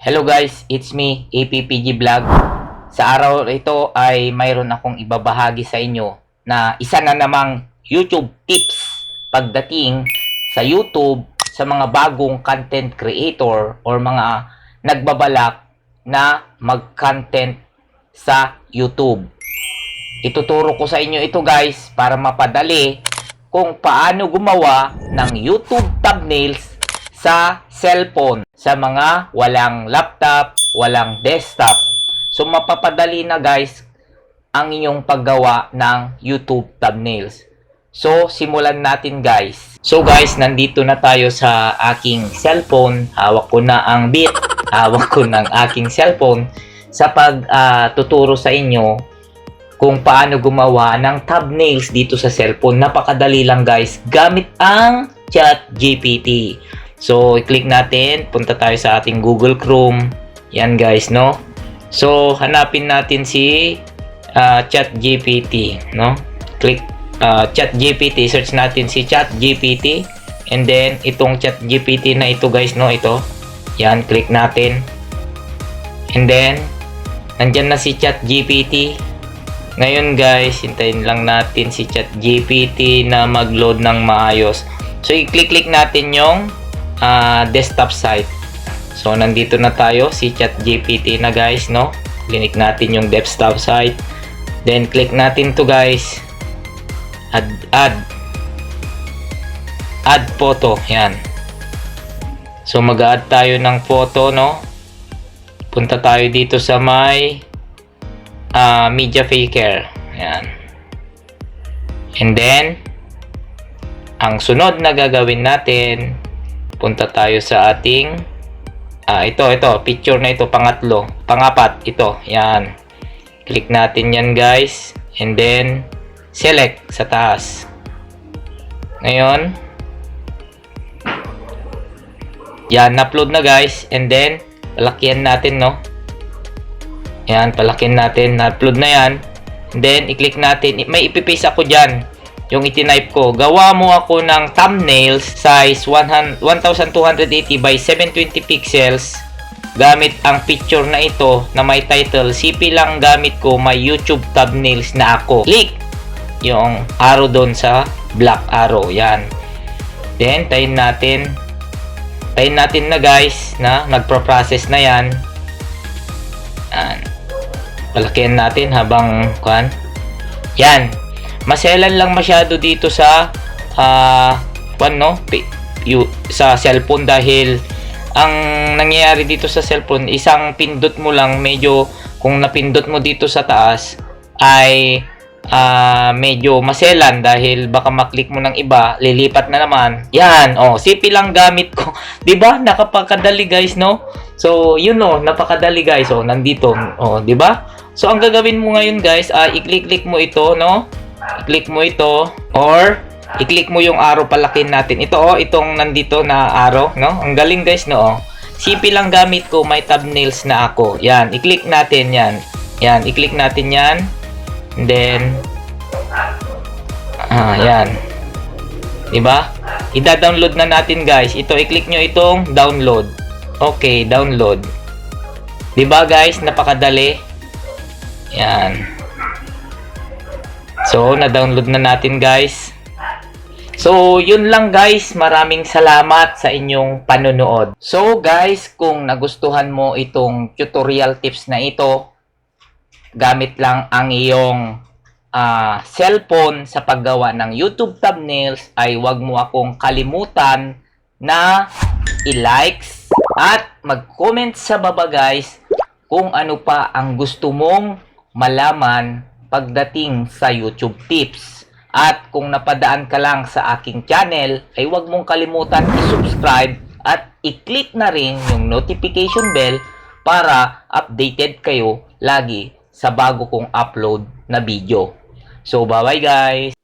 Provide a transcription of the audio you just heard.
Hello guys, it's me, APPG Vlog. Sa araw ito ay mayroon akong ibabahagi sa inyo na isa na namang YouTube tips pagdating sa YouTube sa mga bagong content creator or mga nagbabalak na mag-content sa YouTube. Ituturo ko sa inyo ito guys para mapadali kung paano gumawa ng YouTube thumbnails sa cellphone, sa mga walang laptop, walang desktop. So mapapadali na guys ang inyong paggawa ng YouTube thumbnails. So simulan natin guys. So guys, nandito na tayo sa aking cellphone. Hawak ko na ang bit. Hawak ko ng aking cellphone sa pagtuturo sa inyo kung paano gumawa ng thumbnails dito sa cellphone. Napakadali lang guys gamit ang ChatGPT. So, i-click natin. Punta tayo sa ating Google Chrome. Yan guys, no? So, hanapin natin si ChatGPT, no? Click ChatGPT. Search natin si ChatGPT. And then, itong ChatGPT na ito guys, no? Ito. Yan, click natin. And then, nandyan na si ChatGPT. Ngayon guys, hintayin lang natin si ChatGPT na mag-load ng maayos. So, i-click natin yung desktop site. So, nandito na tayo si ChatGPT na guys, no? Click natin yung desktop site. Then, click natin to guys. Add photo. Yan. So, mag-add tayo ng photo, no? Punta tayo dito sa may media faker. Yan. And then, ang sunod na gagawin natin, punta tayo sa ating ito, picture na ito, pangapat, ito, yan. Click natin yan guys. And then, select sa taas. Ngayon, yan, na-upload na guys. And then, palakihan natin, no? Yan, palakihan natin. Na-upload na yan. And then, i-click natin. May ipipaste ako dyan. Yung itinype ko. Gawa mo ako ng thumbnails size 1280 by 720 pixels gamit ang picture na ito na may title CP lang gamit ko, may YouTube thumbnails na ako. Click yung arrow doon sa black arrow. Yan. Then, tayin natin. Tayin natin na guys na nagpro-process na yan. Yan. Palakihan natin habang kuhan. Yan. Maselan lang masyado dito sa sa cellphone dahil ang nangyayari dito sa cellphone, isang pindot mo lang, medyo kung napindot mo dito sa taas ay medyo maselan dahil baka maklik mo ng iba, lilipat na naman. Yan, CP lang gamit ko. 'Di ba? Nakapakadali guys, no? So, yun napakadali guys. Nandito, 'di ba? So, ang gagawin mo ngayon guys ay i-click mo ito, no? I-click mo ito or i-click mo yung arrow, palakin natin. Ito itong nandito na arrow, no? Ang galing guys, no? CP lang gamit ko, may thumbnails na ako. Yan, i-click natin yan. Yan, i-click natin yan. And then yan. 'Di ba? I-download na natin guys. Ito, i-click nyo itong download. Okay, download. 'Di ba guys? Napakadali. Yan. So, na-download na natin guys. So, yun lang guys. Maraming salamat sa inyong panonood. So guys, kung nagustuhan mo itong tutorial tips na ito, gamit lang ang iyong cellphone sa paggawa ng YouTube thumbnails, ay huwag mo akong kalimutan na i-likes at mag-comment sa baba guys kung ano pa ang gusto mong malaman pagdating sa YouTube tips. At kung napadaan ka lang sa aking channel, ay huwag mong kalimutan i-subscribe at i-click na rin yung notification bell para updated kayo lagi sa bago kong upload na video. So, bye-bye guys!